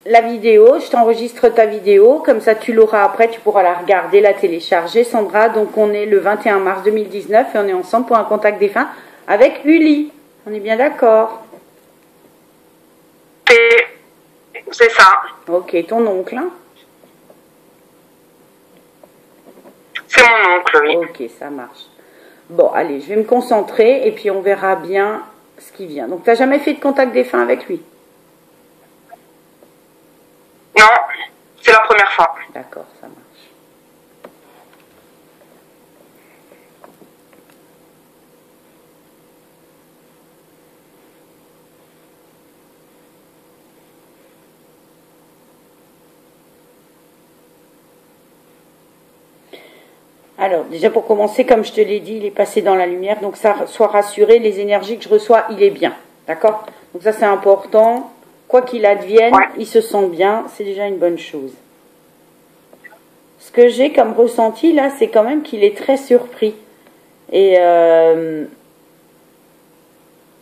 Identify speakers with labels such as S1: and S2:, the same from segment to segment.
S1: la vidéo, je t'enregistre ta vidéo, comme ça tu l'auras après, tu pourras la regarder, la télécharger. Sandra, donc on est le 21 mars 2019 et on est ensemble pour un contact défunt avec Uli. On est bien d'accord?
S2: C'est ça.
S1: Ok, ton oncle, hein?
S2: C'est mon oncle, oui.
S1: Ok, ça marche. Bon, allez, je vais me concentrer et puis on verra bien ce qui vient. Donc, tu n'as jamais fait de contact défunt avec lui?
S2: Non, c'est la première fois.
S1: D'accord, ça marche. Alors, déjà pour commencer, comme je te l'ai dit, il est passé dans la lumière. Donc, ça, sois rassuré, les énergies que je reçois, il est bien. D'accord? Donc, ça, c'est important. Quoi qu'il advienne,
S2: Ouais.
S1: il se sent bien. C'est déjà une bonne chose. Ce que j'ai comme ressenti, là, c'est quand même qu'il est très surpris. Et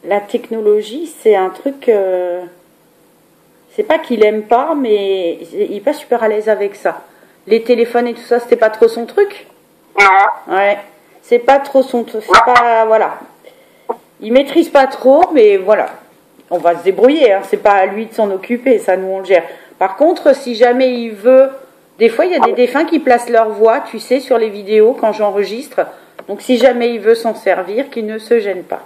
S1: la technologie, c'est un truc... c'est pas qu'il aime pas, mais il est pas super à l'aise avec ça. Les téléphones et tout ça, c'était pas trop son truc?
S2: Non.
S1: Ouais, c'est pas trop son truc, c'est pas, voilà. Il maîtrise pas trop, mais voilà. On va se débrouiller, hein. C'est pas à lui de s'en occuper, ça nous on le gère. Par contre, si jamais il veut, des fois il y a des défunts qui placent leur voix, tu sais, sur les vidéos quand j'enregistre. Donc si jamais il veut s'en servir, qu'il ne se gêne pas.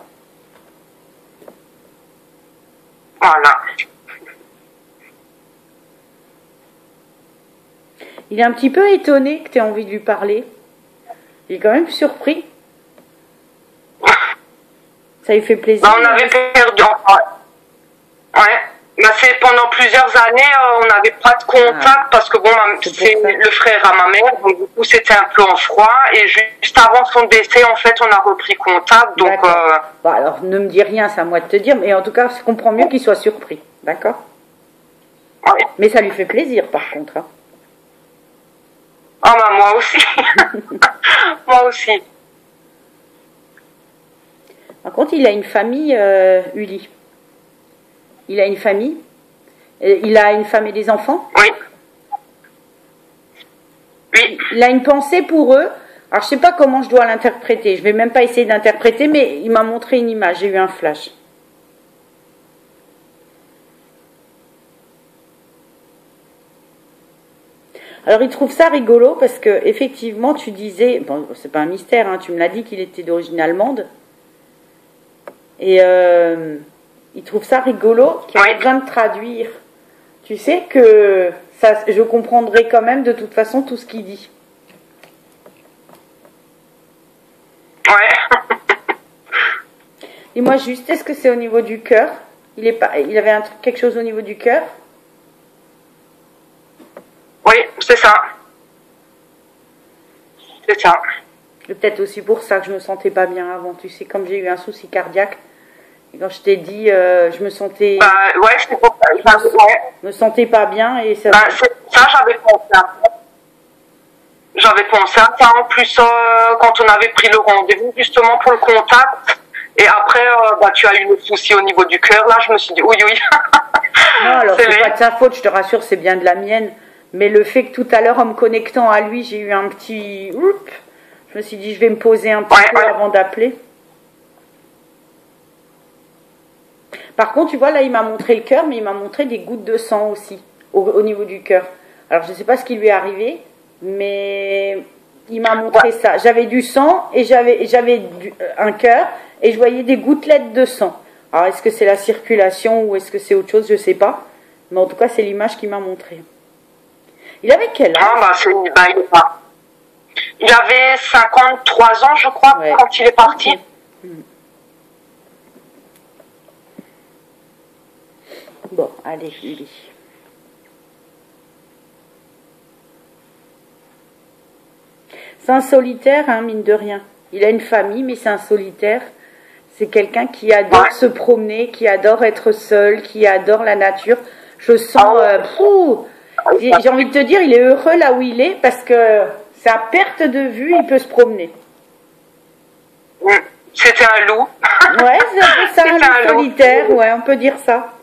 S2: Voilà.
S1: Il est un petit peu étonné que tu aies envie de lui parler. Il est quand même surpris. Ça lui fait plaisir.
S2: On avait perdu. Ouais. Bah, c'est pendant plusieurs années, on n'avait pas de contact parce que bon, c'est le frère à ma mère, donc du coup c'était un peu en froid. Et juste avant son décès, en fait, on a repris contact. Donc.
S1: Bon, alors ne me dis rien, c'est à moi de te dire, mais en tout cas, je comprends mieux qu'il soit surpris, d'accord?
S2: Ouais.
S1: Mais ça lui fait plaisir, par contre. Hein.
S2: Ah bah moi aussi. Moi aussi.
S1: Par contre, il a une famille, Uli. Il a une famille. Il a une femme et des enfants.
S2: Oui. Oui.
S1: Il a une pensée pour eux. Alors, je sais pas comment je dois l'interpréter. Je vais même pas essayer d'interpréter, mais il m'a montré une image. J'ai eu un flash. Alors, il trouve ça rigolo parce que, effectivement, tu disais, bon, c'est pas un mystère, hein, tu me l'as dit qu'il était d'origine allemande. Et il trouve ça rigolo qu'il ait besoin de traduire. Tu sais que ça, je comprendrai quand même de toute façon tout ce qu'il dit.
S2: Ouais.
S1: Et moi juste, est-ce que c'est au niveau du cœur? Il avait un truc, quelque chose au niveau du cœur?
S2: Oui, c'est ça. C'est ça.
S1: C'est peut-être aussi pour ça que je me sentais pas bien avant. Tu sais, comme j'ai eu un souci cardiaque. Et quand je t'ai dit, je me sentais...
S2: ouais, c'est pour ça.
S1: Je me sentais pas bien et ça...
S2: ça, j'avais pensé à ça. J'avais pensé à ça en plus quand on avait pris le rendez-vous justement pour le contact. Et après, tu as eu le souci au niveau du cœur. Là, je me suis dit, oui.
S1: Non, alors c'est pas de sa faute, je te rassure, c'est bien de la mienne. Mais le fait que tout à l'heure, en me connectant à lui, j'ai eu un petit... Je me suis dit, je vais me poser un petit peu avant d'appeler. Par contre, tu vois, là, il m'a montré le cœur, mais il m'a montré des gouttes de sang aussi, au niveau du cœur. Alors, je ne sais pas ce qui lui est arrivé, mais il m'a montré ça. J'avais du sang et j'avais un cœur et je voyais des gouttelettes de sang. Alors, est-ce que c'est la circulation ou est-ce que c'est autre chose? Je ne sais pas. Mais en tout cas, c'est l'image qu'il m'a montrée. Il avait quel âge?
S2: Il avait 53 ans, je crois, quand il est parti.
S1: Bon, allez, Uli. C'est un solitaire, hein, mine de rien. Il a une famille, mais c'est un solitaire. C'est quelqu'un qui adore se promener, qui adore être seul, qui adore la nature. Je sens... j'ai envie de te dire, il est heureux là où il est parce que c'est à perte de vue, il peut se promener.
S2: C'était un loup.
S1: Ouais, c'est un loup solitaire, ouais, on peut dire ça.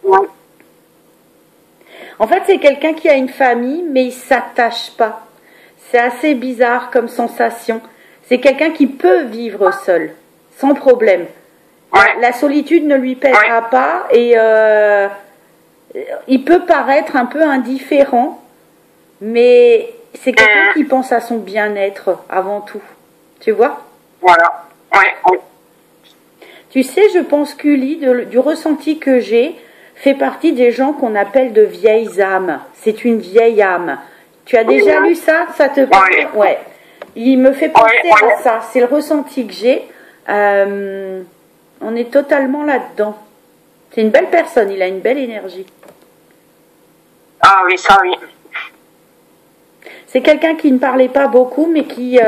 S2: Ouais.
S1: En fait, c'est quelqu'un qui a une famille, mais il s'attache pas. C'est assez bizarre comme sensation. C'est quelqu'un qui peut vivre seul, sans problème. La solitude ne lui pèsera pas et il peut paraître un peu indifférent, mais c'est quelqu'un qui pense à son bien-être avant tout. Tu vois?
S2: Voilà. Ouais.
S1: Tu sais, je pense qu'Uli, du ressenti que j'ai, fait partie des gens qu'on appelle de vieilles âmes. C'est une vieille âme. Tu as déjà lu ça? Ça te parle? Ouais. Il me fait penser à ça. C'est le ressenti que j'ai. On est totalement là-dedans. C'est une belle personne. Il a une belle énergie.
S2: Ah oui, ça oui.
S1: C'est quelqu'un qui ne parlait pas beaucoup, mais qui,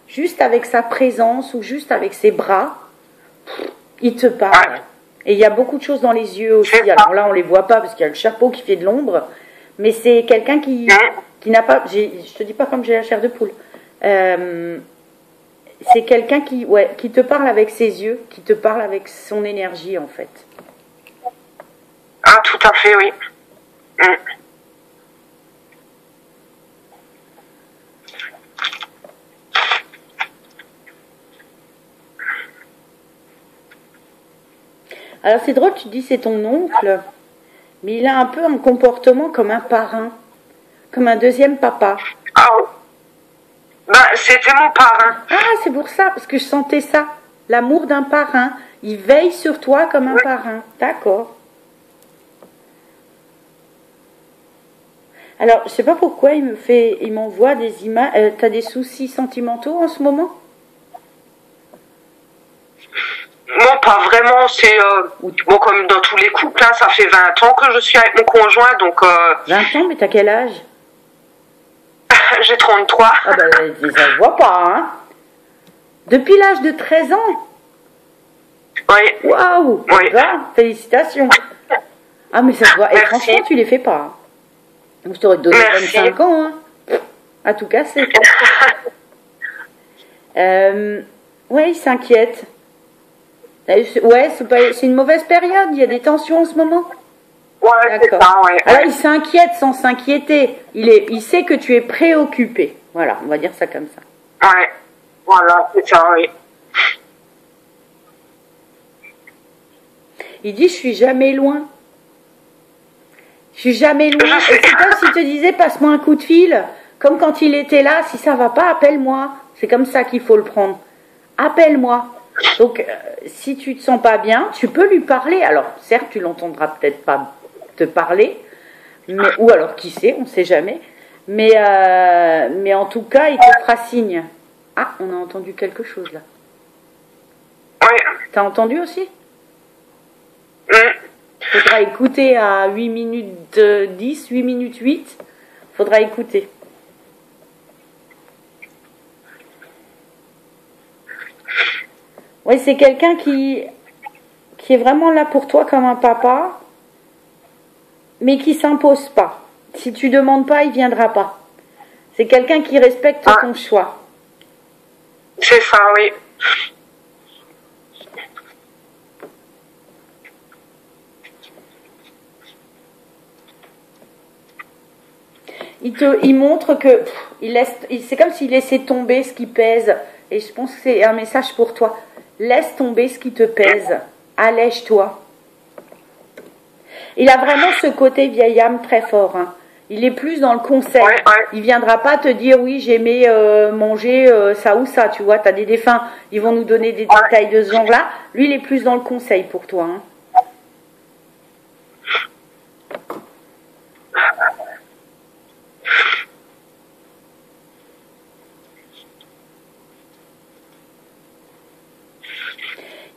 S1: juste avec sa présence ou juste avec ses bras, il te parle. Et il y a beaucoup de choses dans les yeux aussi. Alors là, on les voit pas parce qu'il y a le chapeau qui fait de l'ombre. Mais c'est quelqu'un qui n'a pas... Je te dis pas comme j'ai la chair de poule. C'est quelqu'un qui te parle avec ses yeux, qui te parle avec son énergie, en fait.
S2: Ah, tout à fait, oui.
S1: Alors c'est drôle, tu dis c'est ton oncle, mais il a un peu un comportement comme un parrain, comme un deuxième papa.
S2: Ah, c'était mon parrain.
S1: Ah, c'est pour ça, parce que je sentais ça, l'amour d'un parrain. Il veille sur toi comme un parrain. D'accord. Alors, je sais pas pourquoi il m'envoie des images. T'as des soucis sentimentaux en ce moment?
S2: Non, pas vraiment. C'est bon, comme dans tous les couples, hein, ça fait 20 ans que je suis avec mon conjoint, donc.
S1: 20 ans, mais t'as quel âge?
S2: J'ai 33.
S1: Ah ben, ça se voit pas, hein? Depuis l'âge de 13 ans?
S2: Oui.
S1: Waouh!
S2: Oui.
S1: Félicitations. Ah, mais ça se voit. Et franchement, tu les fais pas. Hein. Je t'aurais donné 25 ans, hein. À tout casser. Ouais, il s'inquiète. Ouais, c'est une mauvaise période. Il y a des tensions en ce moment.
S2: Ouais, c'est ça, ouais.
S1: Alors, il s'inquiète sans s'inquiéter. Il sait que tu es préoccupé. Voilà, on va dire ça comme ça.
S2: Ouais, voilà, c'est ça, oui.
S1: Il dit, je suis jamais loin. Je suis jamais loin. Et c'est comme s'il te disait, passe-moi un coup de fil. Comme quand il était là, si ça va pas, appelle-moi. C'est comme ça qu'il faut le prendre. Appelle-moi. Donc, si tu te sens pas bien, tu peux lui parler. Alors, certes, tu l'entendras peut-être pas te parler, mais, ou alors, qui sait, on sait jamais. Mais en tout cas, il te fera signe. Ah, on a entendu quelque chose là.
S2: Oui.
S1: T'as entendu aussi? Faudra écouter à 8 minutes 10, 8 minutes 8. Faudra écouter. Oui, c'est quelqu'un qui est vraiment là pour toi comme un papa, mais qui s'impose pas. Si tu demandes pas, il viendra pas. C'est quelqu'un qui respecte ton choix.
S2: C'est ça, oui.
S1: Il montre que c'est comme s'il laissait tomber ce qui pèse. Et je pense que c'est un message pour toi. Laisse tomber ce qui te pèse. Allège-toi. Il a vraiment ce côté vieille âme très fort. Hein. Il est plus dans le conseil. Il viendra pas te dire oui, j'aimais manger ça ou ça. Tu vois, tu as des défunts. Ils vont nous donner des détails de ce genre-là. Lui, il est plus dans le conseil pour toi. Hein.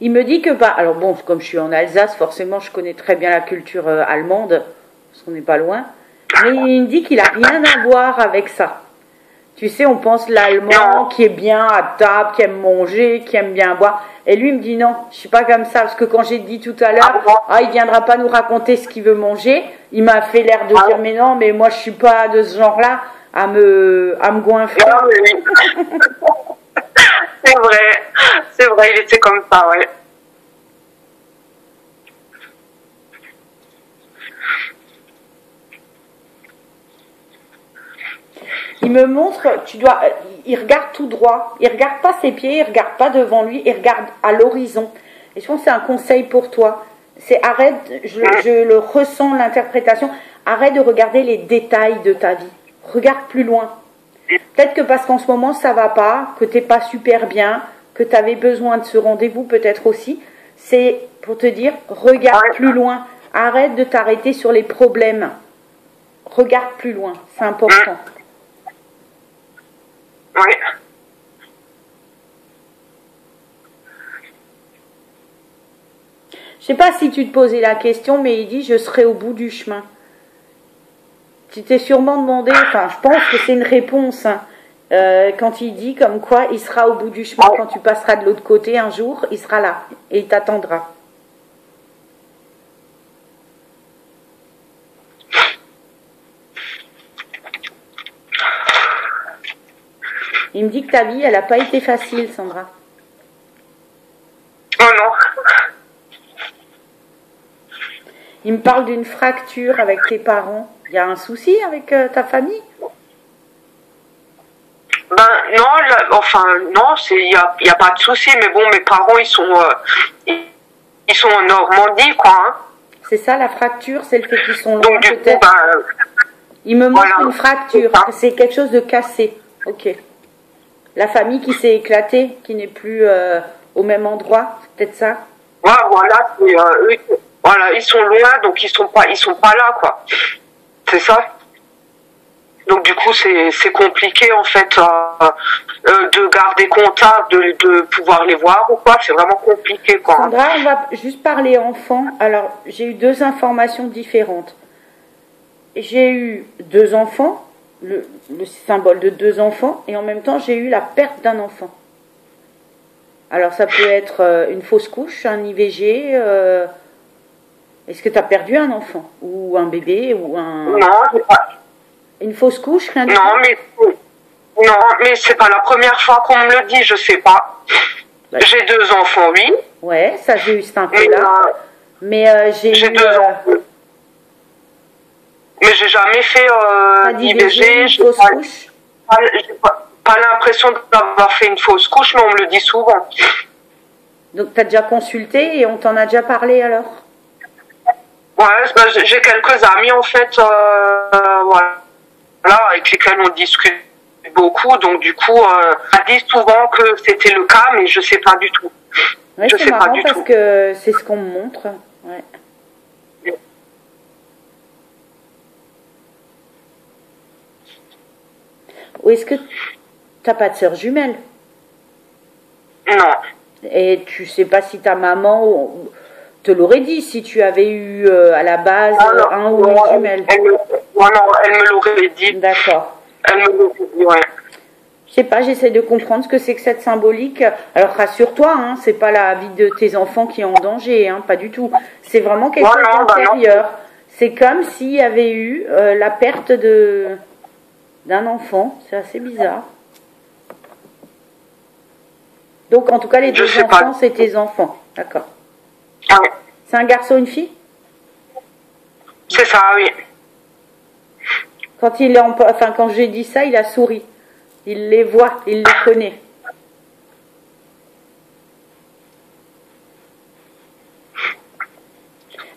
S1: Il me dit que, alors bon, comme je suis en Alsace, forcément, je connais très bien la culture allemande, parce qu'on n'est pas loin, mais il me dit qu'il a rien à voir avec ça. Tu sais, on pense l'allemand qui est bien à table, qui aime manger, qui aime bien boire, et lui il me dit non, je suis pas comme ça, parce que quand j'ai dit tout à l'heure, il viendra pas nous raconter ce qu'il veut manger, il m'a fait l'air de dire mais non, mais moi je suis pas de ce genre-là, à me goinfrer.
S2: C'est vrai, il était comme ça, ouais.
S1: Il me montre, il regarde tout droit, il regarde pas ses pieds, il regarde pas devant lui, il regarde à l'horizon. Et je pense que c'est un conseil pour toi. C'est arrête, je le ressens, l'interprétation, arrête de regarder les détails de ta vie. Regarde plus loin. Peut-être que parce qu'en ce moment ça va pas, que t'es pas super bien, que tu avais besoin de ce rendez-vous peut-être aussi, c'est pour te dire, regarde plus loin. Arrête de t'arrêter sur les problèmes. Regarde plus loin, c'est important.
S2: Oui.
S1: Je sais pas si tu te posais la question, mais il dit je serai au bout du chemin. Tu t'es sûrement demandé, enfin je pense que c'est une réponse, hein, quand il dit comme quoi il sera au bout du chemin, quand tu passeras de l'autre côté un jour, il sera là et il t'attendra. Il me dit que ta vie, elle n'a pas été facile, Sandra.
S2: Oh non.
S1: Il me parle d'une fracture avec tes parents. Il y a un souci avec ta famille?
S2: Ben non, non, il y a pas de souci, mais bon, mes parents ils sont en Normandie, quoi. Hein.
S1: C'est ça la fracture, c'est le fait qu'ils sont loin peut-être.
S2: Ben,
S1: il me montre une fracture, c'est quelque chose de cassé. Ok. La famille qui s'est éclatée, qui n'est plus au même endroit, c'est peut-être ça?
S2: Ouais, voilà, voilà, ils sont loin, donc ils sont pas là, quoi. C'est ça. Donc du coup, c'est compliqué en fait de garder contact, de pouvoir les voir ou quoi. C'est vraiment compliqué, quoi.
S1: Sandra, on va juste parler enfants. Alors, j'ai eu deux informations différentes. J'ai eu deux enfants. Le symbole de deux enfants, et en même temps j'ai eu la perte d'un enfant. Alors ça peut être une fausse couche, un IVG, est-ce que tu as perdu un enfant ou un bébé ou un...
S2: Non, j'ai pas.
S1: Une fausse couche, rien du
S2: tout. Non, mais c'est pas la première fois qu'on me le dit, je sais pas. Bah, j'ai deux enfants, oui.
S1: Ouais, ça j'ai eu cet info-là. Mais j'ai eu...
S2: deux enfants. Mais j'ai jamais fait d'IVG, j'ai pas l'impression d'avoir fait une fausse couche, mais on me le dit souvent.
S1: Donc tu as déjà consulté et on t'en a déjà parlé alors?
S2: Ouais, ben, j'ai quelques amis en fait, voilà, avec lesquels on discute beaucoup, donc du coup, on dit souvent que c'était le cas, mais je sais pas du tout.
S1: Ouais, c'est marrant parce que c'est ce qu'on me montre. Ouais. Ou est-ce que t'as pas de sœur jumelle?
S2: Non.
S1: Et tu sais pas si ta maman te l'aurait dit si tu avais eu à la base un ou une jumelle?
S2: Elle me l'aurait dit.
S1: D'accord.
S2: Elle me l'aurait dit, ouais.
S1: Je sais pas, j'essaie de comprendre ce que c'est que cette symbolique. Alors rassure-toi, hein, c'est pas la vie de tes enfants qui est en danger, hein, pas du tout. C'est vraiment quelque chose d'intérieur. C'est comme s'il y avait eu la perte d'un enfant, c'est assez bizarre. Donc en tout cas les deux enfants c'est tes enfants, d'accord.
S2: Ah oui.
S1: C'est un garçon, une fille?
S2: C'est ça, oui.
S1: Quand quand j'ai dit ça, il a souri. Il les voit, il les connaît.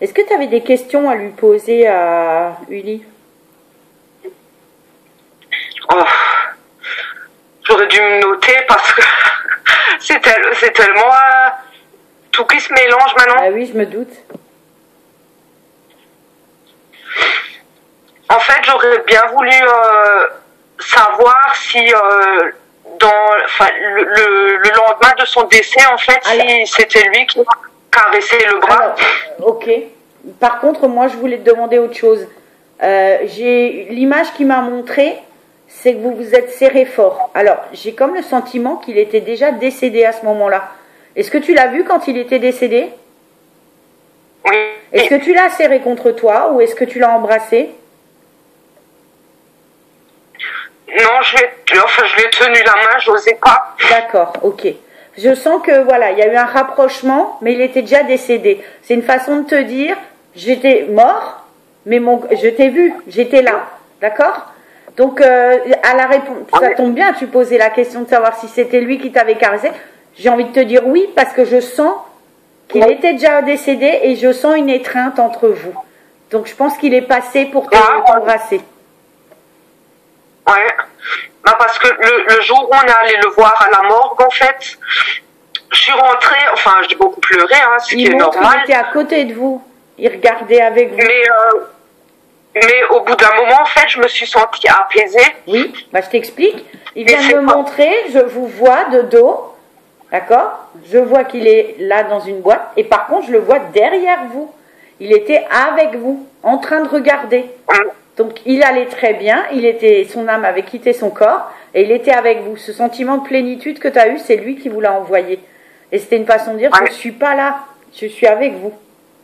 S1: Est-ce que tu avais des questions à lui poser à Uli?
S2: Oh. J'aurais dû me noter parce que c'est tellement tout qui se mélange maintenant.
S1: Ah oui, je me doute.
S2: En fait, j'aurais bien voulu savoir si le lendemain de son décès, en fait, si c'était lui qui caressait le bras.
S1: Alors, ok. Par contre, moi, je voulais te demander autre chose. J'ai l'image qu'il m'a montrée, c'est que vous vous êtes serré fort. Alors, j'ai comme le sentiment qu'il était déjà décédé à ce moment-là. Est-ce que tu l'as vu quand il était décédé?
S2: Oui.
S1: Est-ce que tu l'as serré contre toi ou est-ce que tu l'as embrassé?
S2: Non, je lui ai tenu la main, je n'osais pas.
S1: D'accord, ok. Je sens que voilà, il y a eu un rapprochement, mais il était déjà décédé. C'est une façon de te dire, j'étais mort, mais je t'ai vu, j'étais là, d'accord? Donc, à la réponse, ça tombe bien, tu posais la question de savoir si c'était lui qui t'avait caressé. J'ai envie de te dire oui, parce que je sens qu'il était déjà décédé et je sens une étreinte entre vous. Donc, je pense qu'il est passé pour t'embrasser.
S2: Ouais. Bah, parce que le jour où on est allé le voir à la morgue, en fait, je suis rentrée, enfin, j'ai beaucoup pleuré, hein, ce qui est normal.
S1: Il était à côté de vous. Il regardait avec vous.
S2: Mais au bout d'un moment, en fait, je me suis sentie apaisée.
S1: Oui, bah, je t'explique. Il vient de me montrer, je vous vois de dos, d'accord? Je vois qu'il est là dans une boîte, et par contre, je le vois derrière vous. Il était avec vous, en train de regarder. Donc, il allait très bien, son âme avait quitté son corps, et il était avec vous. Ce sentiment de plénitude que tu as eu, c'est lui qui vous l'a envoyé. Et c'était une façon de dire, je ne suis pas là, je suis avec vous.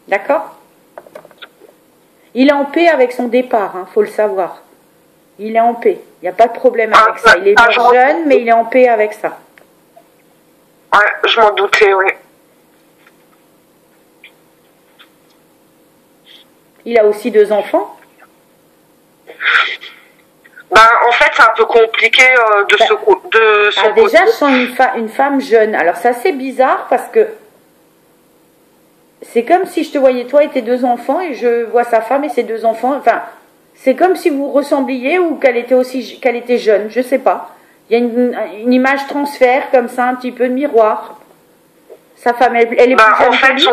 S1: D'accord? Il est en paix avec son départ, faut le savoir. Il est en paix. Il n'y a pas de problème avec ça. Il est jeune, mais il est en paix avec ça.
S2: Ouais, je m'en doutais, oui.
S1: Il a aussi 2 enfants?
S2: Ben, en fait, c'est un peu compliqué de son côté.
S1: Déjà, je sens une femme jeune. Alors, c'est assez bizarre parce que c'est comme si je te voyais toi et tes 2 enfants et je vois sa femme et ses 2 enfants. Enfin, c'est comme si vous ressembliez ou qu'elle était jeune. Je sais pas. Il y a une image transfert comme ça, un petit peu de miroir. Sa femme, elle est plus jeune que lui.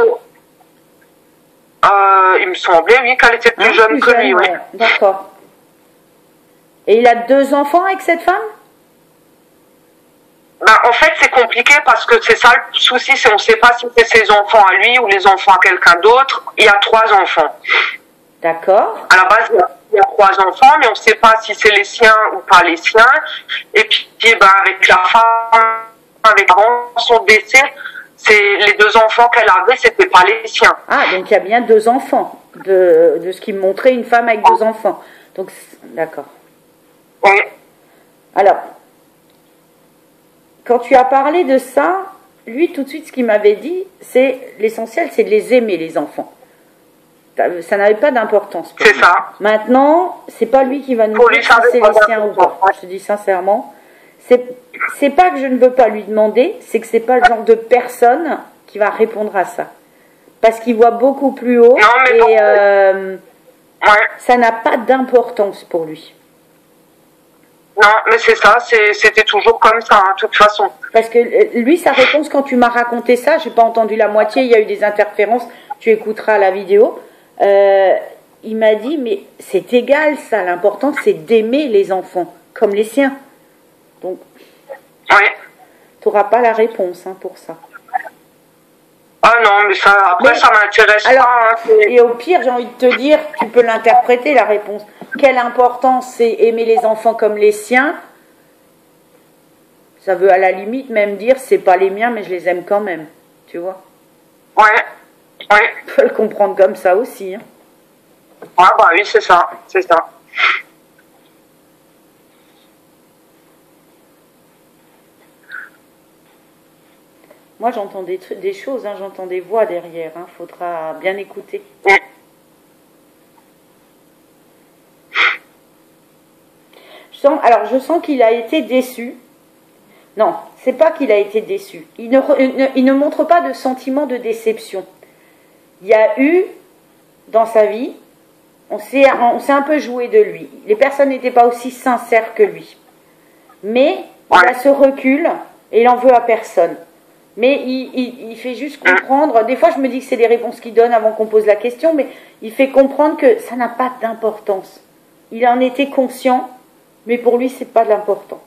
S2: Il me semblait, oui, qu'elle était plus jeune que lui, oui. Ouais.
S1: D'accord. Et il a 2 enfants avec cette femme?
S2: En fait, c'est compliqué parce que c'est ça le souci, c'est on ne sait pas si c'est ses enfants à lui ou les enfants à quelqu'un d'autre. Il y a 3 enfants.
S1: D'accord.
S2: À la base, il y a 3 enfants, mais on ne sait pas si c'est les siens ou pas les siens. Et puis, avec la femme, avec les parents sont décès, les 2 enfants qu'elle avait, c'était pas les siens.
S1: Ah, donc il y a bien 2 enfants, de ce qui me montrait une femme avec 2 enfants. Donc, d'accord.
S2: Oui.
S1: Alors, quand tu as parlé de ça, lui, tout de suite, ce qu'il m'avait dit, c'est l'essentiel, c'est de les aimer, les enfants. Ça n'avait pas d'importance.
S2: C'est ça.
S1: Maintenant, c'est pas lui qui va nous dire si c'est les siens ou pas. Je te dis sincèrement, c'est pas que je ne veux pas lui demander, c'est que c'est pas le genre de personne qui va répondre à ça. Parce qu'il voit beaucoup plus haut et ça n'a pas d'importance pour lui.
S2: Non, mais c'est ça, c'était toujours comme ça, de toute façon.
S1: Parce que lui, sa réponse, quand tu m'as raconté ça, j'ai pas entendu la moitié, il y a eu des interférences, tu écouteras la vidéo. Il m'a dit, mais c'est égal ça, l'important c'est d'aimer les enfants, comme les siens. Donc, tu n'auras pas la réponse pour ça.
S2: Ah non, mais ça, après ça m'intéresse pas.
S1: Et au pire, j'ai envie de te dire, tu peux l'interpréter la réponse. Quelle importance c'est aimer les enfants comme les siens? Ça veut à la limite même dire, c'est pas les miens, mais je les aime quand même. Tu vois?
S2: Ouais.
S1: Tu peux le comprendre comme ça aussi.
S2: Ah bah oui, c'est ça.
S1: Moi, j'entends des choses, j'entends des voix derrière. Faudra bien écouter. Je sens qu'il a été déçu. Non, c'est pas qu'il a été déçu. Il ne montre pas de sentiment de déception. Il y a eu, dans sa vie, on s'est un peu joué de lui. Les personnes n'étaient pas aussi sincères que lui. Mais il a ce recul et il en veut à personne. Mais il fait juste comprendre. Des fois, je me dis que c'est des réponses qu'il donne avant qu'on pose la question, mais il fait comprendre que ça n'a pas d'importance. Il en était conscient, mais pour lui, c'est pas de l'important.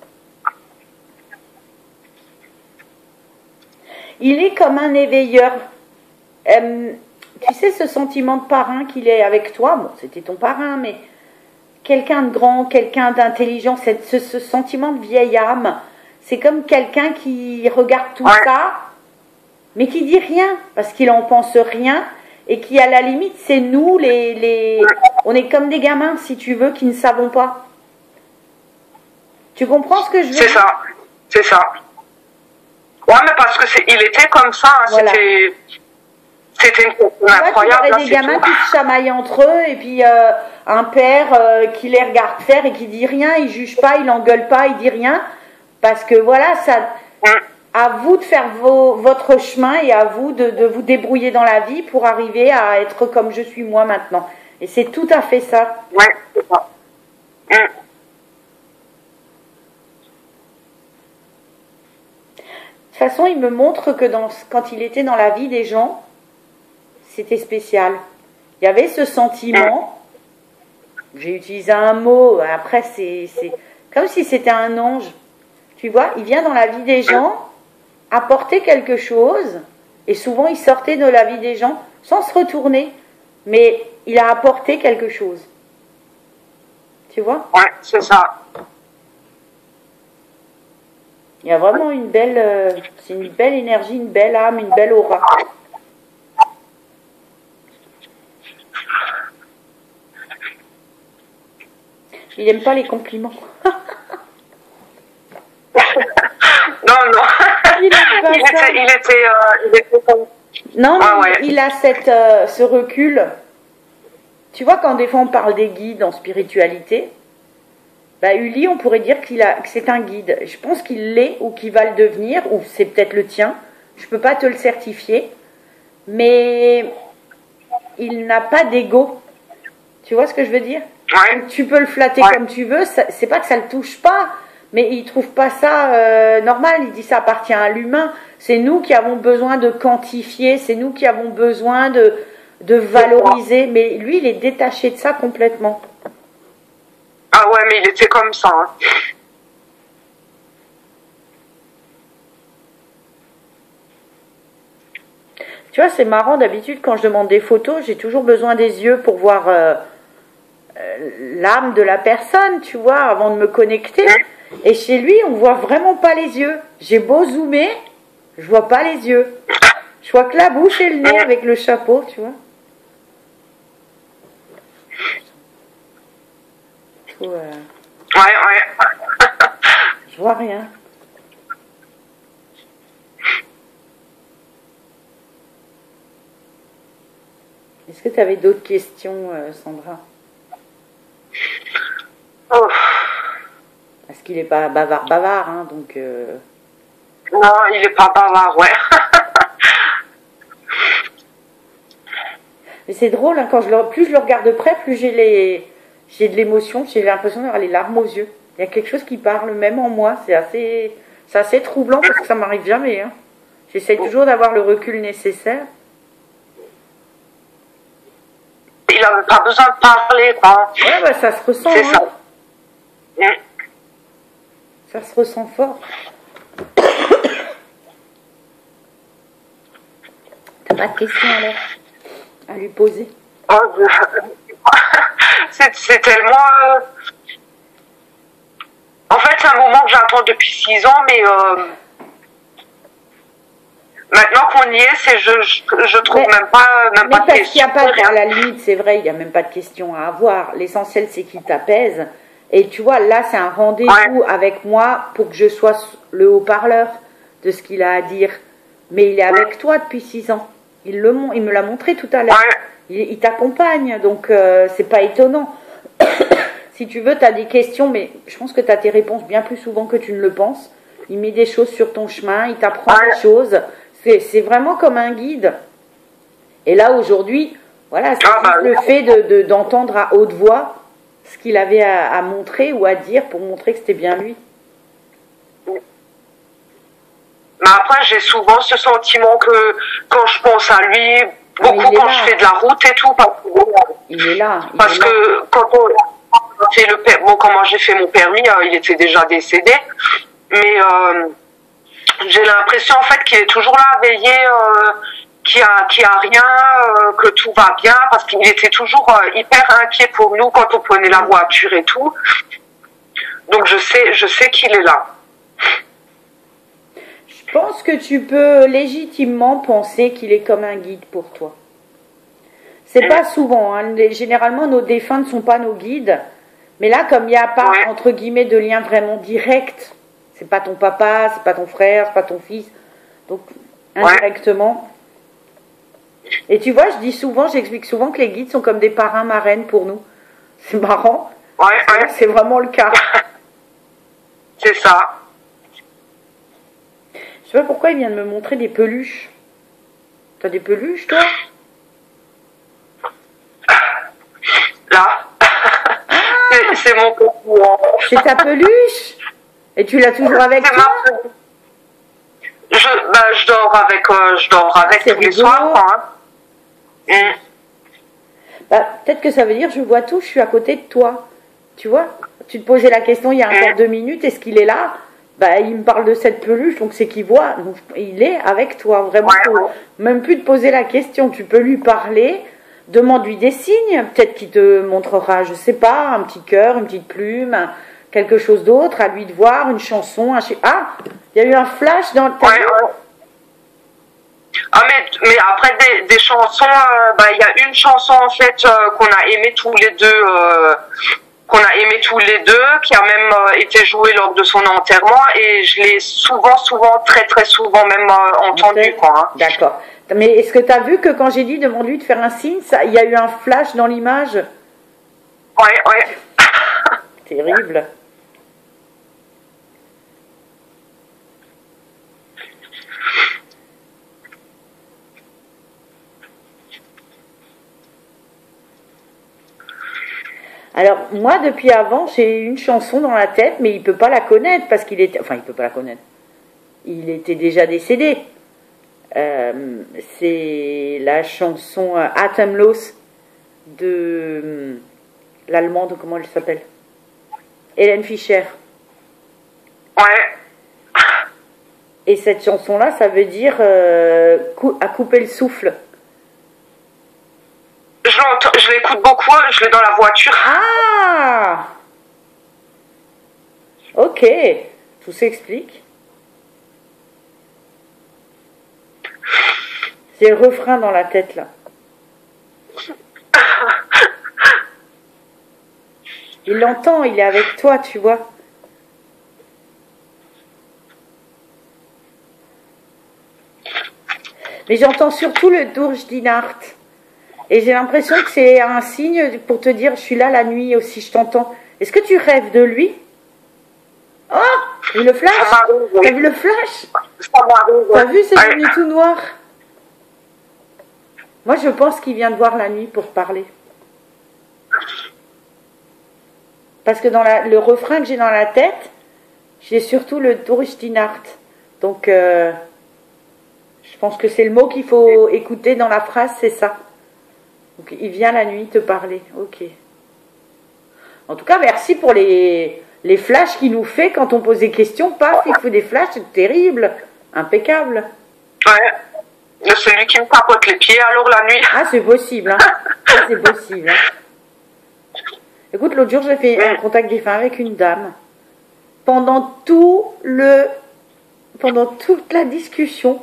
S1: Il est comme un éveilleur. Tu sais, ce sentiment de parrain qu'il est avec toi, bon, c'était ton parrain, mais quelqu'un de grand, quelqu'un d'intelligent, ce sentiment de vieille âme, c'est comme quelqu'un qui regarde tout ça, mais qui dit rien, parce qu'il en pense rien, et qui, à la limite, c'est nous, on est comme des gamins, si tu veux, qui ne savons pas. Tu comprends ce que je veux dire?
S2: C'est ça. Ouais, mais parce que il était comme ça, voilà. c'était une personne incroyable.
S1: Il y aurait des gamins qui se chamaillent entre eux et puis un père qui les regarde faire et qui dit rien, il juge pas, il engueule pas, il dit rien. Parce que voilà, ça, à vous de faire votre chemin et à vous de vous débrouiller dans la vie pour arriver à être comme je suis moi maintenant. Et c'est tout à fait ça.
S2: Ouais, c'est ça.
S1: De toute façon, il me montre que quand il était dans la vie des gens, c'était spécial. Il y avait ce sentiment, j'ai utilisé un mot, après c'est comme si c'était un ange. Tu vois, il vient dans la vie des gens, apporter quelque chose, et souvent il sortait de la vie des gens sans se retourner, mais il a apporté quelque chose. Tu vois?
S2: Ouais, c'est ça.
S1: Il y a vraiment une belle, c'est une belle énergie, une belle âme, une belle aura. Il n'aime pas les compliments.
S2: Non. Il était comme...
S1: Non, mais il a ce recul. Tu vois, quand des fois on parle des guides en spiritualité, bah Uli, on pourrait dire que c'est un guide. Je pense qu'il l'est ou qu'il va le devenir, ou c'est peut-être le tien. Je peux pas te le certifier, mais il n'a pas d'ego. Tu vois ce que je veux dire?
S2: Ouais.
S1: Tu peux le flatter comme tu veux. C'est pas que ça le touche pas, mais il trouve pas ça normal. Il dit ça appartient à l'humain. C'est nous qui avons besoin de quantifier. C'est nous qui avons besoin de valoriser. Mais lui, il est détaché de ça complètement.
S2: Ah ouais, mais il était comme ça. Hein.
S1: Tu vois, c'est marrant, d'habitude, quand je demande des photos, j'ai toujours besoin des yeux pour voir l'âme de la personne, tu vois, avant de me connecter. Et chez lui, on voit vraiment pas les yeux. J'ai beau zoomer, je vois pas les yeux. Je vois que la bouche et le nez avec le chapeau, tu vois.
S2: Ouais.
S1: Je vois rien. Est-ce que tu avais d'autres questions, Sandra?
S2: Oh.
S1: Parce qu'il n'est pas bavard, hein, donc...
S2: Non, il n'est pas bavard, ouais.
S1: Mais c'est drôle, hein, plus je le regarde de près, plus j'ai de l'émotion, j'ai l'impression d'avoir les larmes aux yeux. Il y a quelque chose qui parle même en moi, c'est assez troublant parce que ça m'arrive jamais. Hein. J'essaie toujours d'avoir le recul nécessaire.
S2: Il n'avait pas besoin de parler, quoi.
S1: Ouais, bah ça se ressent.
S2: C'est
S1: hein.
S2: ça.
S1: Ça se ressent fort. T'as pas de questions alors à lui poser?
S2: C'est tellement... En fait, c'est un moment que j'attends depuis 6 ans, mais maintenant qu'on y est, je trouve même pas de questions.
S1: À la limite, c'est vrai, il n'y a même pas de questions à avoir. L'essentiel, c'est qu'il t'apaise. Et tu vois, là, c'est un rendez-vous avec moi pour que je sois le haut-parleur de ce qu'il a à dire. Mais il est avec toi depuis 6 ans. Il me l'a montré tout à l'heure. Il t'accompagne, donc c'est pas étonnant. Si tu veux, tu as des questions, mais je pense que tu as tes réponses bien plus souvent que tu ne le penses. Il met des choses sur ton chemin, il t'apprend des choses. C'est vraiment comme un guide. Et là, aujourd'hui, voilà, c'est juste le fait d'entendre à haute voix ce qu'il avait à montrer ou à dire pour montrer que c'était bien lui.
S2: Mais après, j'ai souvent ce sentiment que quand je pense à lui, beaucoup quand je fais de la route et tout,
S1: il est là.
S2: Parce que quand on fait comment j'ai fait mon permis, il était déjà décédé, mais j'ai l'impression en fait qu'il est toujours là à veiller, qu'il y a rien, que tout va bien, parce qu'il était toujours hyper inquiet pour nous quand on prenait la voiture et tout. Donc je sais qu'il est là.
S1: Je pense que tu peux légitimement penser qu'il est comme un guide pour toi. C'est pas souvent, hein. Généralement nos défunts ne sont pas nos guides, mais là comme il n'y a pas entre guillemets de lien vraiment direct, c'est pas ton papa, c'est pas ton frère, c'est pas ton fils, donc indirectement, Et tu vois, je dis souvent, j'explique souvent que les guides sont comme des parrains marraines pour nous. C'est marrant.
S2: Ouais.
S1: C'est vraiment le cas.
S2: C'est ça.
S1: Je sais pas pourquoi il vient de me montrer des peluches. T'as des peluches, toi?
S2: Là. C'est mon concours.
S1: C'est ta peluche? Et tu l'as toujours avec toi?
S2: Je dors avec tous les soirs. Hein.
S1: Bah, peut-être que ça veut dire je vois tout, je suis à côté de toi. Tu vois? Tu te posais la question il y a encore 2 minutes, est-ce qu'il est là? Bah, il me parle de cette peluche, donc c'est qu'il voit. Donc, il est avec toi, vraiment. Même plus te poser la question, tu peux lui parler, demande-lui des signes, peut-être qu'il te montrera, je sais pas, un petit cœur, une petite plume, quelque chose d'autre, à lui de voir, une chanson, Ah, il y a eu un flash dans ta vie.
S2: Ah, mais après des chansons, il y a une chanson en fait qu'on a aimé tous les deux. Qui a même été jouée lors de son enterrement, et je l'ai souvent, très très souvent même entendue, quoi. Hein.
S1: D'accord. Mais est-ce que tu as vu que quand j'ai dit demande-lui de faire un signe, il y a eu un flash dans l'image?
S2: Ouais.
S1: Terrible. Alors, moi, depuis avant, j'ai une chanson dans la tête, mais il peut pas la connaître parce qu'il était... Enfin, il peut pas la connaître. Il était déjà décédé. C'est la chanson Atemlos de l'allemande, comment elle s'appelle? Hélène Fischer.
S2: Ouais.
S1: Et cette chanson-là, ça veut dire à couper le souffle.
S2: Je l'écoute beaucoup, je l'ai dans la voiture.
S1: Ah! Ok, tout s'explique. C'est le refrain dans la tête, là. Il l'entend, il est avec toi, tu vois. Mais j'entends surtout le Durchdinart. Et j'ai l'impression que c'est un signe pour te dire, je suis là la nuit aussi, je t'entends. Est-ce que tu rêves de lui? Oh! T'as vu le flash? T'as vu le flash? T'as vu, c'est devenu tout noir. Moi, je pense qu'il vient de voir la nuit pour parler. Parce que dans le refrain que j'ai dans la tête, j'ai surtout le Durchdinart. Donc, je pense que c'est le mot qu'il faut écouter dans la phrase, c'est ça. Donc, il vient la nuit te parler. Ok. En tout cas, merci pour les flashs qu'il nous fait quand on pose des questions. Paf, il faut des flashs, c'est terrible. Impeccable.
S2: Ouais. C'est lui qui me tapote les pieds alors la nuit.
S1: Ah, c'est possible. Hein. C'est possible. Hein. Écoute, l'autre jour, j'ai fait un contact défunt avec une dame. Pendant toute la discussion,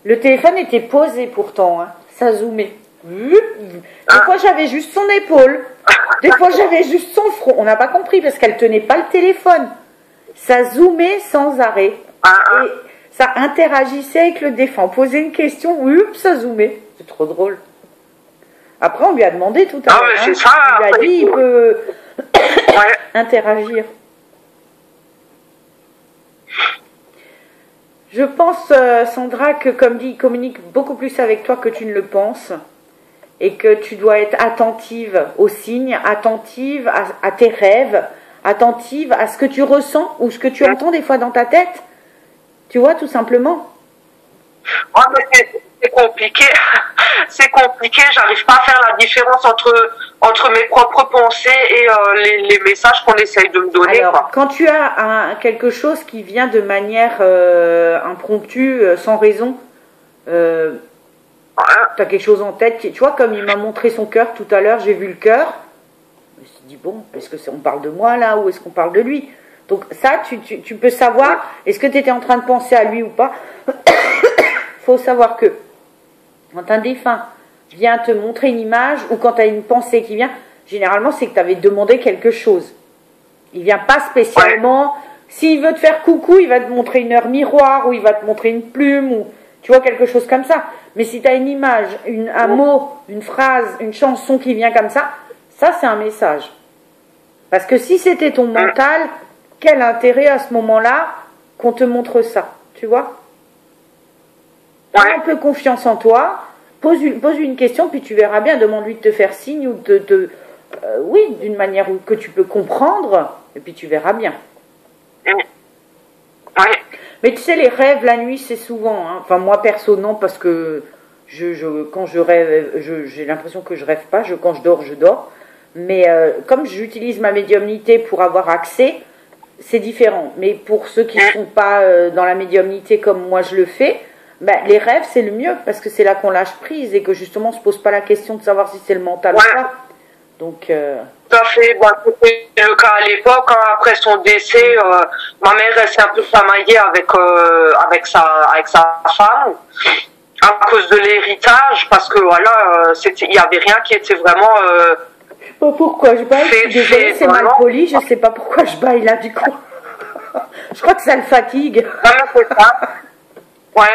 S1: le téléphone était posé pourtant. Hein. Ça zoomait. Des fois, j'avais juste son épaule. Des fois, j'avais juste son front. On n'a pas compris parce qu'elle tenait pas le téléphone. Ça zoomait sans arrêt. Et ça interagissait avec le défunt. Posait une question, ça zoomait. C'est trop drôle. Après, on lui a demandé tout à l'heure.
S2: C'est ça.
S1: On lui a dit, il peut interagir. Je pense, Sandra, que comme dit, il communique beaucoup plus avec toi que tu ne le penses. Et que tu dois être attentive aux signes, attentive à tes rêves, attentive à ce que tu ressens ou ce que tu entends des fois dans ta tête. Tu vois, tout simplement.
S2: Ouais, mais c'est compliqué. C'est compliqué. J'arrive pas à faire la différence entre mes propres pensées et les messages qu'on essaye de me donner.
S1: Alors,
S2: quoi.
S1: quand tu as quelque chose qui vient de manière impromptue, sans raison, tu as quelque chose en tête, tu vois, comme il m'a montré son cœur tout à l'heure, j'ai vu le cœur. Je me suis dit, bon, est-ce qu'on parle de moi là ou est-ce qu'on parle de lui? Donc ça, tu peux savoir, est-ce que tu étais en train de penser à lui ou pas? Il faut savoir que quand un défunt vient te montrer une image ou quand tu as une pensée qui vient, généralement c'est que tu avais demandé quelque chose. Il vient pas spécialement, s'il veut te faire coucou, il va te montrer une heure miroir ou il va te montrer une plume ou Tu vois, quelque chose comme ça. Mais si tu as une image, un mot, une phrase, une chanson qui vient comme ça c'est un message. Parce que si c'était ton mental, quel intérêt à ce moment-là qu'on te montre ça, tu vois? Aie un peu confiance en toi, pose une question, puis tu verras bien, demande-lui de te faire signe ou oui, d'une manière que tu peux comprendre, et puis tu verras bien. Mais tu sais, les rêves la nuit, c'est souvent, hein. Enfin moi perso non, parce que quand je rêve, j'ai l'impression que je rêve pas, quand je dors. Mais comme j'utilise ma médiumnité pour avoir accès, c'est différent. Mais pour ceux qui ne sont pas dans la médiumnité comme moi je le fais, ben, les rêves c'est le mieux, parce que c'est là qu'on lâche prise et que justement on se pose pas la question de savoir si c'est le mental ou pas. Donc
S2: tout à fait. Bon, c'était le cas à l'époque, hein, après son décès, ma mère elle s'est un peu chamaillée avec sa femme à cause de l'héritage, parce que voilà, il y avait rien qui était vraiment
S1: pourquoi je baille? Désolée, c'est mal poli, je sais pas pourquoi je baille là du coup. Je crois que ça le fatigue.
S2: Non, mais c'est ça. Ouais.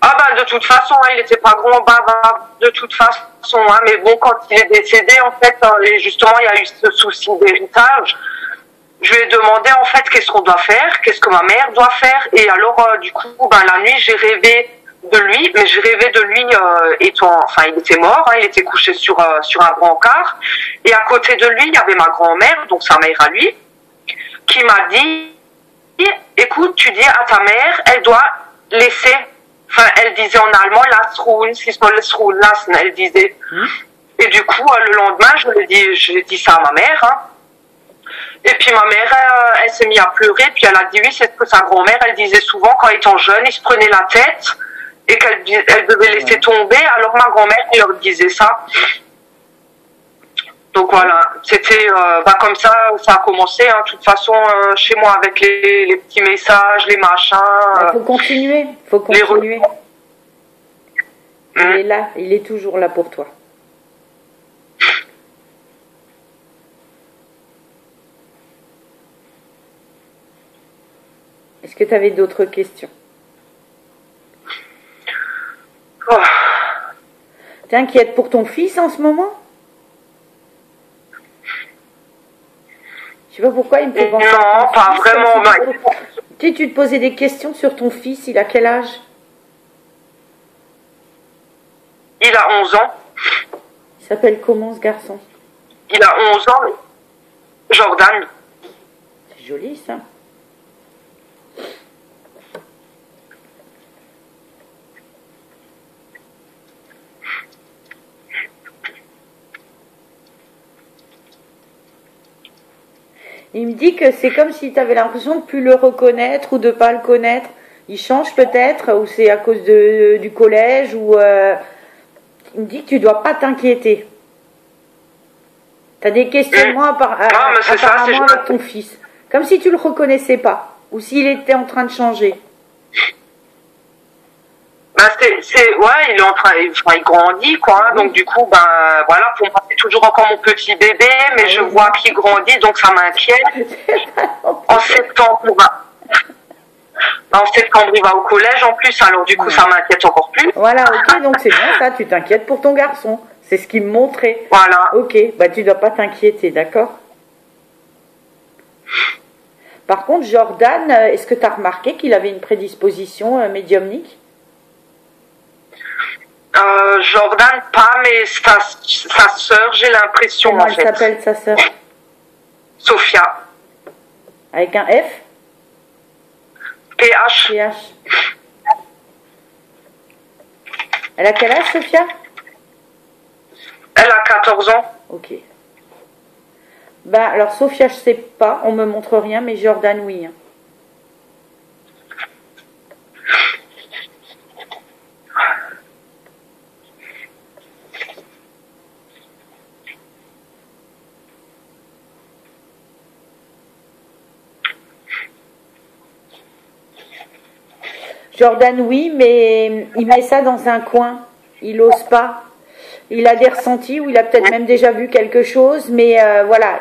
S2: Ah bah de toute façon, hein, il était pas grand bavard de toute façon, hein, mais bon, quand il est décédé, en fait, justement, il y a eu ce souci d'héritage. Je lui ai demandé en fait qu'est-ce qu'on doit faire, qu'est-ce que ma mère doit faire, et alors du coup, ben la nuit, j'ai rêvé de lui, mais j'ai rêvé de lui il était mort, hein, il était couché sur un brancard, et à côté de lui, il y avait ma grand-mère, donc sa mère à lui, qui m'a dit, écoute, tu dis à ta mère, elle doit laisser, enfin, elle disait en allemand, lass ruhen, si soll es ruhen lassen, elle disait. Et du coup, le lendemain, j'ai dit ça à ma mère, hein. Et puis ma mère, elle s'est mise à pleurer, puis elle a dit oui, c'est ce que sa grand-mère, elle disait souvent quand étant jeune, il se prenait la tête, et qu'elle devait laisser tomber, alors ma grand-mère, elle leur disait ça. Donc voilà, c'était comme ça a commencé, hein, de toute façon, chez moi, avec les petits messages, les machins.
S1: Il faut continuer. Il est là, il est toujours là pour toi. Est-ce que tu avais d'autres questions? T'es inquiète pour ton fils en ce moment? Je sais pas pourquoi il me fait penser.
S2: Non, pas vraiment.
S1: Tu te posais des questions sur ton fils, il a quel âge?
S2: Il a 11 ans.
S1: Il s'appelle comment ce garçon?
S2: Il a 11 ans. Jordan.
S1: C'est joli ça. Il me dit que c'est comme si tu avais l'impression de ne plus le reconnaître ou de ne pas le connaître. Il change peut-être, ou c'est à cause du collège, ou il me dit que tu ne dois pas t'inquiéter. Tu as des questionnements apparemment avec ton fils. Comme si tu ne le reconnaissais pas, ou s'il était en train de changer.
S2: Il est en train, il grandit, quoi. Donc du coup, voilà, pour moi c'est toujours encore mon petit bébé, mais je vois qu'il grandit, donc ça m'inquiète. En septembre, il va au collège en plus, alors du coup ça m'inquiète encore plus.
S1: Voilà, ok, donc c'est bien ça, tu t'inquiètes pour ton garçon. C'est ce qu'il me montrait.
S2: Voilà.
S1: Ok, tu dois pas t'inquiéter, d'accord? Par contre, Jordan, est-ce que tu as remarqué qu'il avait une prédisposition médiumnique?
S2: Jordan, pas, mais sa sœur, j'ai l'impression.
S1: Comment elle s'appelle, sa sœur?
S2: Sophia.
S1: Avec un F?
S2: PH.
S1: PH. Elle a quel âge, Sophia?
S2: Elle a 14 ans.
S1: Ok. Alors, Sophia, je sais pas, on me montre rien, mais Jordan, oui. Jordan, oui, mais il met ça dans un coin. Il n'ose pas. Il a des ressentis ou il a peut-être même déjà vu quelque chose, mais voilà.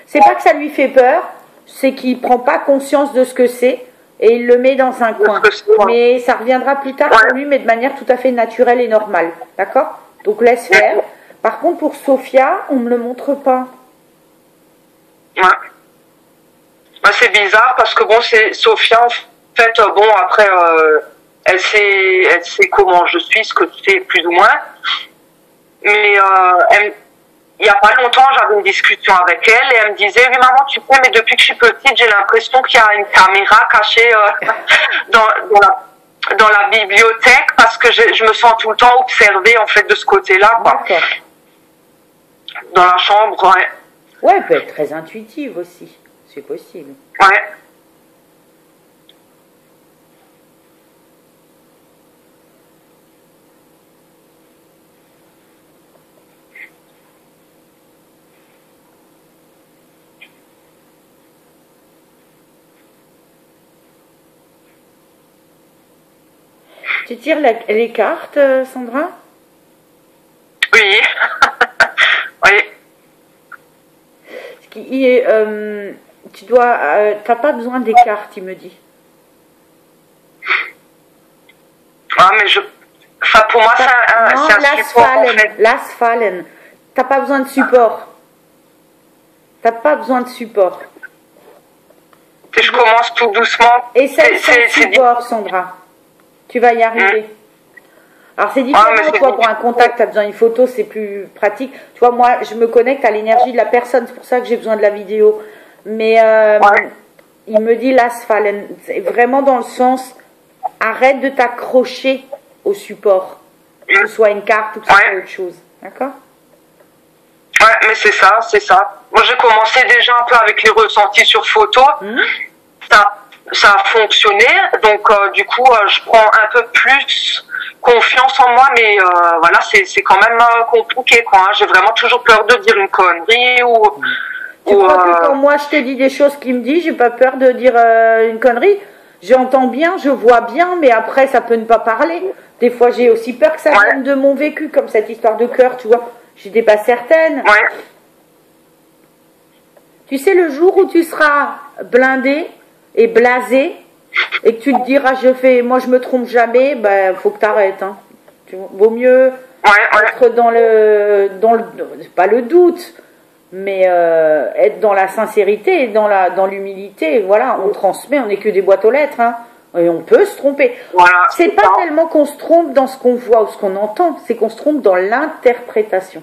S1: C'est pas que ça lui fait peur, c'est qu'il prend pas conscience de ce que c'est. et il le met dans un coin. Mais ça reviendra plus tard pour lui, mais de manière tout à fait naturelle et normale. D'accord? Donc laisse faire. Par contre, pour Sophia, on ne me le montre pas.
S2: Ouais. Bah, c'est bizarre parce que bon, c'est Sophia, en fait, bon, après, elle sait comment je suis, ce que tu sais plus ou moins. Mais il y a pas longtemps, j'avais une discussion avec elle et elle me disait, oui maman, tu sais, mais depuis que je suis petite, j'ai l'impression qu'il y a une caméra cachée dans la bibliothèque parce que je me sens tout le temps observée en fait de ce côté-là, quoi. Dans la chambre, ouais.
S1: Ouais, elle peut être très intuitive aussi, c'est possible.
S2: Ouais.
S1: Tu tires les cartes, Sandra?
S2: Oui. Oui.
S1: Tu dois, t'as pas besoin des cartes, il me dit.
S2: Ah, mais enfin, pour moi, c'est un support, en fait.
S1: Last Fallen. T'as pas besoin de support. T'as pas besoin de support.
S2: Et je commence tout doucement.
S1: Essaye sans support, Sandra. Tu vas y arriver. Alors c'est différent, toi, pour un contact, tu as besoin d'une photo, c'est plus pratique. Tu vois, moi, je me connecte à l'énergie de la personne, c'est pour ça que j'ai besoin de la vidéo. Mais il me dit Last Fallen, c'est vraiment dans le sens, arrête de t'accrocher au support, que ce soit une carte ou que ce soit autre chose. D'accord?
S2: Ouais, mais c'est ça, c'est ça. Moi, j'ai commencé déjà un peu avec les ressentis sur photo. Ça a fonctionné, donc du coup, je prends un peu plus confiance en moi, mais voilà, c'est quand même compliqué, quoi. Hein. J'ai vraiment toujours peur de dire une connerie ou...
S1: Tu crois que quand moi je te dis des choses qu'il me dit, j'ai pas peur de dire une connerie? J'entends bien, je vois bien, mais après ça peut ne pas parler. Des fois j'ai aussi peur que ça vienne de mon vécu, comme cette histoire de cœur, tu vois. J'étais pas certaine.
S2: Ouais.
S1: Tu sais, le jour où tu seras blindé et blasé, et que tu te diras, moi je me trompe jamais, ben faut que t'arrêtes. Hein. Vaut mieux être dans pas le doute, mais être dans la sincérité et dans l'humilité. Voilà, on transmet, on n'est que des boîtes aux lettres, hein, et on peut se tromper.
S2: Voilà,
S1: c'est pas tellement qu'on se trompe dans ce qu'on voit ou ce qu'on entend, c'est qu'on se trompe dans l'interprétation.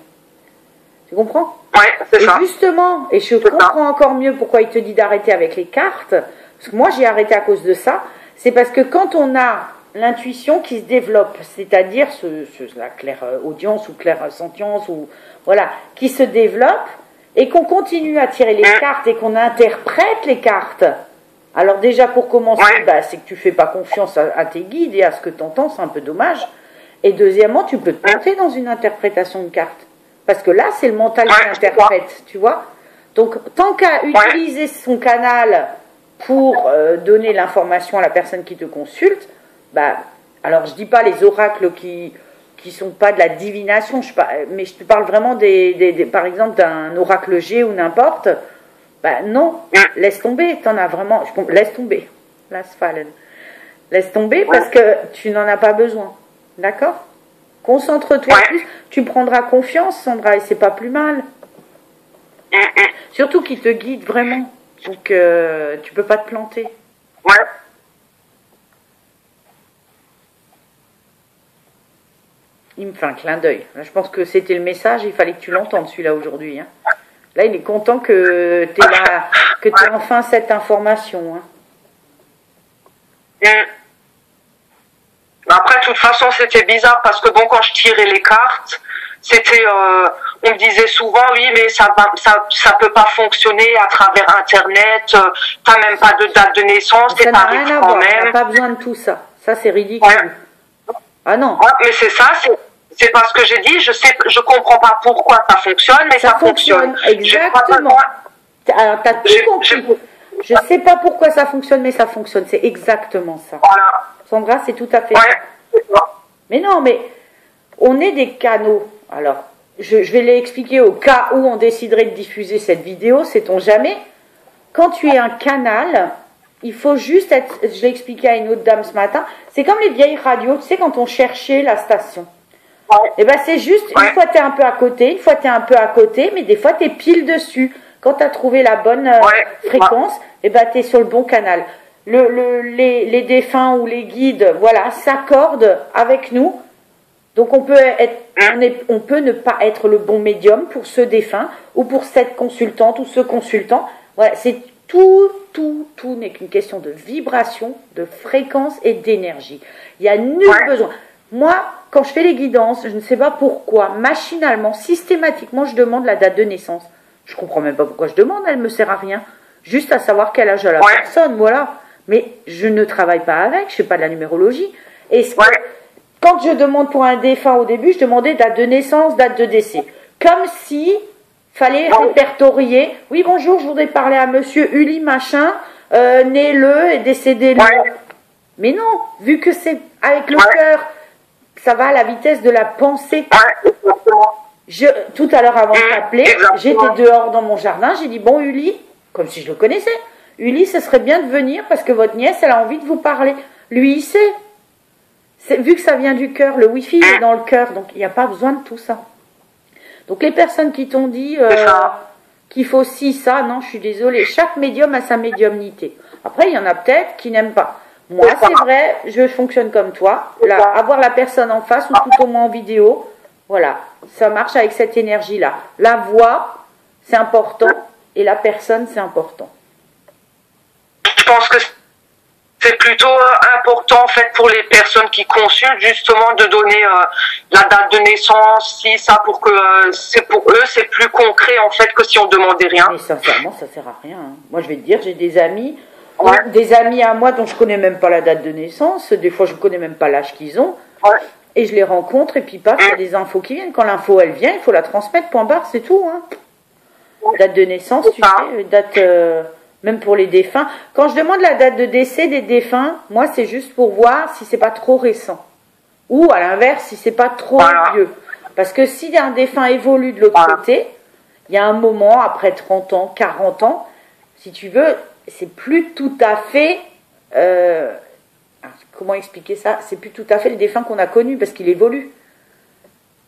S1: Tu comprends?
S2: Ouais, c'est ça.
S1: Justement, et je comprends encore mieux pourquoi il te dit d'arrêter avec les cartes, parce que moi j'ai arrêté à cause de ça, c'est parce que quand on a l'intuition qui se développe, c'est-à-dire la claire audience ou claire sentience, ou voilà, qui se développe, et qu'on continue à tirer les cartes et qu'on interprète les cartes, alors déjà pour commencer, c'est que tu fais pas confiance à tes guides et à ce que tu entends, c'est un peu dommage, et deuxièmement, tu peux te planter dans une interprétation de cartes. Parce que là, c'est le mental qui interprète, tu vois. Donc, tant qu'à utiliser son canal pour donner l'information à la personne qui te consulte, alors je dis pas les oracles qui sont pas de la divination, mais je te parle vraiment par exemple d'un oracle G ou n'importe. Non, laisse tomber, t'en as vraiment, laisse tomber, Last Fallen. Laisse tomber parce que tu n'en as pas besoin, d'accord? Concentre-toi plus, tu prendras confiance, Sandra, et c'est pas plus mal. Surtout qu'il te guide vraiment, donc tu peux pas te planter.
S2: Ouais.
S1: Il me fait un clin d'œil. Je pense que c'était le message, il fallait que tu l'entendes celui-là aujourd'hui. Hein. Là, il est content que tu aies enfin cette information. Hein.
S2: Après, de toute façon, c'était bizarre parce que bon, quand je tirais les cartes, c'était, on me disait souvent, oui, mais ça peut pas fonctionner à travers Internet. T'as même pas de date de naissance,
S1: ça n'a rien à voir. On n'a pas besoin de tout ça. Ça, c'est ridicule. Ah non.
S2: Ouais, mais c'est ça, c'est parce que j'ai dit, je comprends pas pourquoi ça fonctionne, mais ça fonctionne.
S1: Exactement. Alors, t'as tout compris. Je sais pas pourquoi ça fonctionne, mais ça fonctionne. C'est exactement ça.
S2: Voilà.
S1: Sandra, c'est tout à fait ça. Mais non, mais on est des canaux. Alors, je vais l'expliquer au cas où on déciderait de diffuser cette vidéo, sait-on jamais. Quand tu es un canal, il faut juste être, je l'ai expliqué à une autre dame ce matin, c'est comme les vieilles radios, tu sais, quand on cherchait la station. Et ben c'est juste, une fois tu es un peu à côté, une fois tu es un peu à côté, mais des fois tu es pile dessus. Quand tu as trouvé la bonne fréquence, et ben tu es sur le bon canal. Les défunts ou les guides, voilà, s'accordent avec nous. Donc on peut ne pas être le bon médium pour ce défunt ou pour cette consultante ou ce consultant. Voilà, c'est tout n'est qu'une question de vibration, de fréquence et d'énergie. Il n'y a nul besoin. Moi, quand je fais les guidances, je ne sais pas pourquoi, machinalement, systématiquement, je demande la date de naissance. Je comprends même pas pourquoi je demande, elle me sert à rien. Juste à savoir quel âge a la personne, voilà. Mais je ne travaille pas avec, je fais pas de la numérologie. Et quand je demande pour un défunt au début, je demandais date de naissance, date de décès. Comme si fallait répertorier. Oui, bonjour, je voudrais parler à monsieur Uli machin, né le et décédé le. Mais non, vu que c'est avec le cœur, ça va à la vitesse de la pensée. Tout à l'heure avant de t'appeler, j'étais dehors dans mon jardin, j'ai dit bon Uli, comme si je le connaissais, Uli, ce serait bien de venir parce que votre nièce, elle a envie de vous parler. Lui, il sait. Vu que ça vient du cœur, le wifi est dans le cœur, donc il n'y a pas besoin de tout ça. Donc les personnes qui t'ont dit qu'il faut ci, ça, non, je suis désolée. Chaque médium a sa médiumnité. Après, il y en a peut-être qui n'aiment pas. Moi, c'est vrai, je fonctionne comme toi. Là, avoir la personne en face ou tout au moins en vidéo, voilà, ça marche avec cette énergie-là. La voix, c'est important, et la personne, c'est important.
S2: Je pense que c'est plutôt important en fait pour les personnes qui consultent justement de donner la date de naissance, si ça, pour que c'est pour eux c'est plus concret en fait que si on demandait rien.
S1: Mais sincèrement, ça sert à rien. Hein. Moi, je vais te dire, j'ai des amis à moi dont je connais même pas la date de naissance. Des fois, je connais même pas l'âge qu'ils ont. Et je les rencontre et puis paf, il y a des infos qui viennent. Quand l'info elle vient, il faut la transmettre. Point barre, c'est tout. Hein. Date de naissance, tu sais, date. Même pour les défunts. Quand je demande la date de décès des défunts, moi, c'est juste pour voir si c'est pas trop récent. Ou, à l'inverse, si c'est pas trop vieux. Parce que si un défunt évolue de l'autre côté, il y a un moment, après 30 ans, 40 ans, si tu veux, c'est plus tout à fait... comment expliquer ça? C'est plus tout à fait le défunt qu'on a connu, parce qu'il évolue.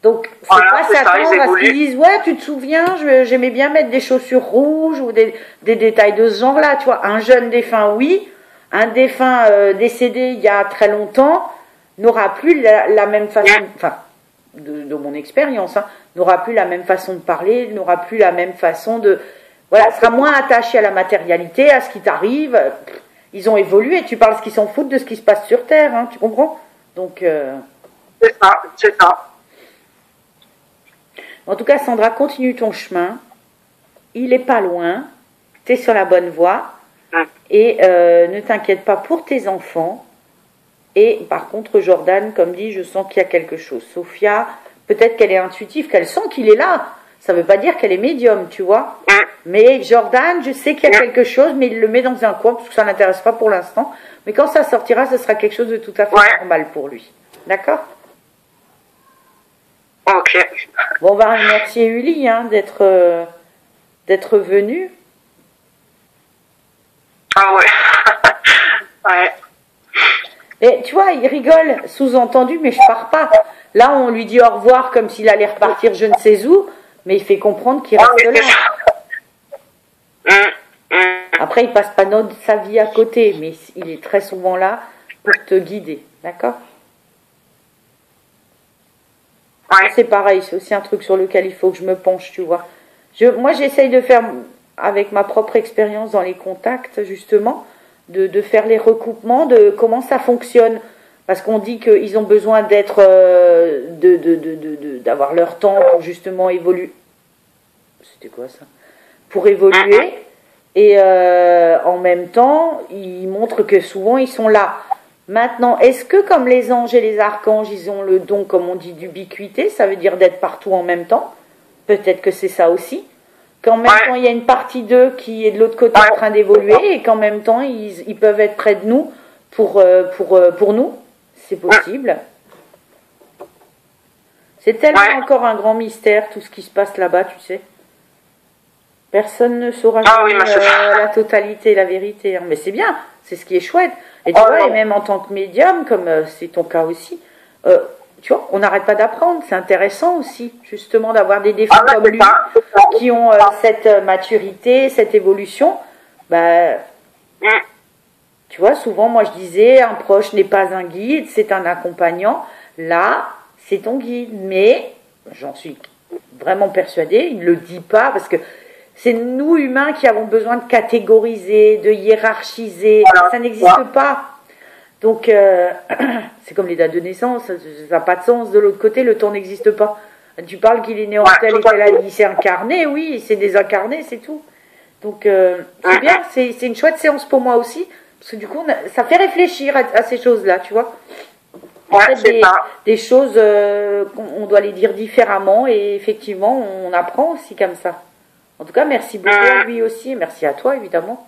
S1: Donc, faut pas s'attendre à ce qu'ils disent, ouais, tu te souviens, j'aimais bien mettre des chaussures rouges ou des détails de ce genre-là, tu vois. Un jeune défunt, oui. Un défunt décédé il y a très longtemps n'aura plus la même façon, enfin, de mon expérience, hein, n'aura plus la même façon de parler, n'aura plus la même façon de... Voilà, sera moins attaché à la matérialité, à ce qui t'arrive. Ils ont évolué, tu parles ce qu'ils s'en foutent de ce qui se passe sur Terre, hein, tu comprends? Donc...
S2: C'est ça.
S1: En tout cas, Sandra, continue ton chemin. Il est pas loin. Tu es sur la bonne voie. Et ne t'inquiète pas pour tes enfants. Et par contre, Jordan, comme dit, je sens qu'il y a quelque chose. Sophia, peut-être qu'elle est intuitive, qu'elle sent qu'il est là. Ça ne veut pas dire qu'elle est médium, tu vois. Mais Jordan, je sais qu'il y a quelque chose, mais il le met dans un coin parce que ça ne l'intéresse pas pour l'instant. Mais quand ça sortira, ce sera quelque chose de tout à fait normal pour lui. D'accord ?
S2: Ok.
S1: Bon, on va remercier Uli hein, d'être venu.
S2: Ah ouais.
S1: Et tu vois, il rigole, sous-entendu, mais je pars pas. Là, on lui dit au revoir comme s'il allait repartir je ne sais où, mais il fait comprendre qu'il reste là. Après, il passe pas sa vie à côté, mais il est très souvent là pour te guider. D'accord ? C'est pareil, c'est aussi un truc sur lequel il faut que je me penche, tu vois. Moi, j'essaye de faire, avec ma propre expérience dans les contacts, justement, de faire les recoupements de comment ça fonctionne. Parce qu'on dit qu'ils ont besoin d'être, d'avoir leur temps pour justement évoluer. C'était quoi ça? Pour évoluer. Et en même temps, ils montrent que souvent, ils sont là. Maintenant, est-ce que comme les anges et les archanges, ils ont le don, comme on dit, d'ubiquité, ça veut dire d'être partout en même temps? Peut-être que c'est ça aussi. Qu'en même temps, il y a une partie d'eux qui est de l'autre côté en train d'évoluer et qu'en même temps, ils peuvent être près de nous pour nous. C'est possible. C'est tellement encore un grand mystère, tout ce qui se passe là-bas, tu sais. Personne ne saura
S2: jamais
S1: la totalité, la vérité. Hein. Mais c'est bien, c'est ce qui est chouette. Et tu vois, et même en tant que médium, comme c'est ton cas aussi, tu vois, on n'arrête pas d'apprendre. C'est intéressant aussi, justement, d'avoir des défis comme lui, qui ont cette maturité, cette évolution. Bah, tu vois, souvent, moi, je disais, un proche n'est pas un guide, c'est un accompagnant. Là, c'est ton guide. Mais, j'en suis vraiment persuadée, il ne le dit pas, parce que c'est nous, humains, qui avons besoin de catégoriser, de hiérarchiser. Ça n'existe pas. Donc, c'est comme les dates de naissance, ça n'a pas de sens. De l'autre côté, le temps n'existe pas. Tu parles qu'il est né en telle et telle année, il s'est incarné, oui, il s'est désincarné, c'est tout. Donc, c'est bien, c'est une chouette séance pour moi aussi, parce que du coup, ça fait réfléchir à ces choses-là, tu vois. En fait, des choses, on doit les dire différemment, et effectivement, on apprend aussi comme ça. En tout cas, merci beaucoup à lui aussi, et merci à toi, évidemment.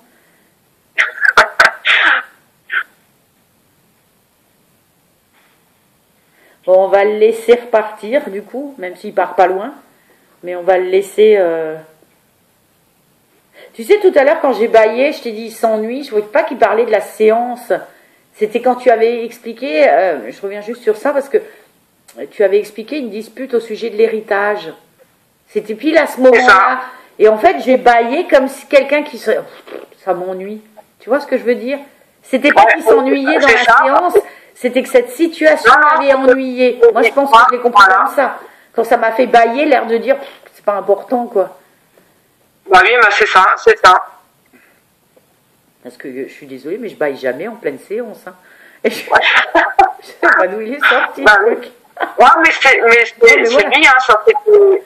S1: Bon, on va le laisser repartir, du coup, même s'il part pas loin. Mais on va le laisser... Tu sais, tout à l'heure, quand j'ai bâillé, je t'ai dit, il s'ennuie. Je ne voyais pas qu'il parlait de la séance. C'était quand tu avais expliqué... je reviens juste sur ça, parce que tu avais expliqué une dispute au sujet de l'héritage. C'était pile à ce moment-là. Et en fait, j'ai bâillé comme si quelqu'un qui serait... Ça m'ennuie. Tu vois ce que je veux dire? C'était pas qu'il s'ennuyait dans la séance... C'était que cette situation m'avait ennuyé. Moi, je pense que je l'ai compris comme ça. Quand ça m'a fait bâiller, l'air de dire, c'est pas important, quoi.
S2: Bah oui, bah c'est ça, c'est ça.
S1: Parce que je suis désolée, mais je bâille jamais en pleine séance. Hein. Et je sais pas d'où il est sorti, le truc.
S2: Ouais, mais c'est lui, hein, ça fait que...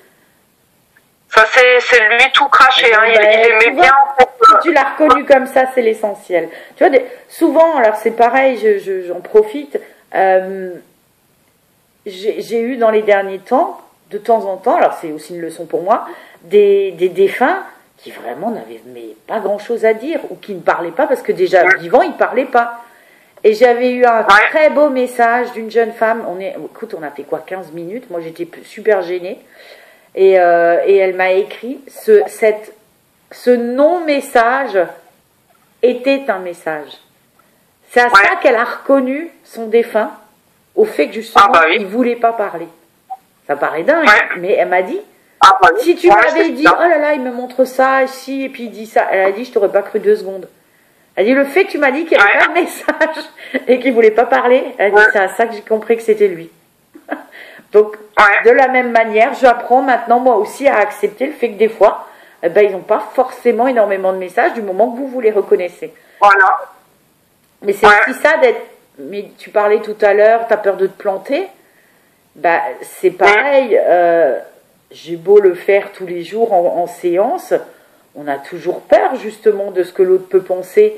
S2: Ça, c'est lui tout craché, hein. Il aimait bien, en fait.
S1: Si tu l'as reconnu comme ça, c'est l'essentiel. Tu vois, souvent, alors c'est pareil, j'en profite, j'ai eu dans les derniers temps, de temps en temps, alors c'est aussi une leçon pour moi, des défunts qui vraiment n'avaient pas grand-chose à dire, ou qui ne parlaient pas, parce que déjà, vivant, ils ne parlaient pas. Et j'avais eu un très beau message d'une jeune femme, écoute, on a fait quoi, 15 minutes, moi j'étais super gênée, et elle m'a écrit, ce non-message était un message. C'est à ça qu'elle a reconnu son défunt, au fait que justement, il ne voulait pas parler. Ça paraît dingue, mais elle m'a dit, si tu m'avais dit, oh là là, il me montre ça, ici, et puis il dit ça, elle a dit, je t'aurais pas cru 2 secondes. Elle dit, le fait que tu m'as dit qu'il n'y avait pas de message, et qu'il ne voulait pas parler, elle dit, c'est à ça que j'ai compris que c'était lui. Donc, de la même manière, j'apprends maintenant, moi aussi, à accepter le fait que des fois, ils n'ont pas forcément énormément de messages du moment que vous les reconnaissez.
S2: Voilà.
S1: Mais c'est aussi ça d'être... Mais tu parlais tout à l'heure, tu as peur de te planter. Bah, c'est pareil. J'ai beau le faire tous les jours en séance, on a toujours peur justement de ce que l'autre peut penser.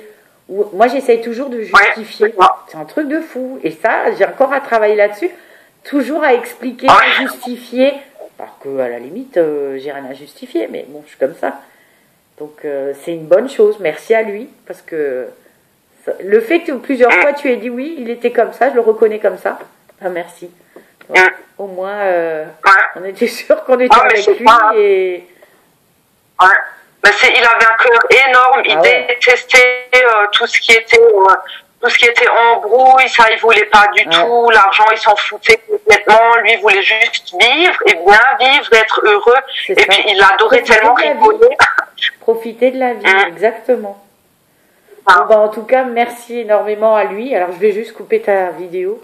S1: Moi, j'essaye toujours de justifier. C'est un truc de fou. Et ça, j'ai encore à travailler là-dessus. Toujours à expliquer, à justifier. Alors qu'à la limite, j'ai rien à justifier, mais bon, je suis comme ça. Donc, c'est une bonne chose. Merci à lui, parce que le fait que plusieurs fois tu aies dit oui, il était comme ça, je le reconnais comme ça. Ah, merci. Donc, au moins, on était sûr qu'on était avec lui. Et...
S2: Mais il avait un cœur énorme, il détestait tout ce qui était... tout ce qui était embrouille, ça il voulait pas du tout, l'argent il s'en foutait complètement, lui il voulait juste vivre et bien vivre, être heureux, et puis il adorait tellement rigoler.
S1: Profiter de la vie, exactement. Bon, en tout cas, merci énormément à lui. Alors je vais juste couper ta vidéo.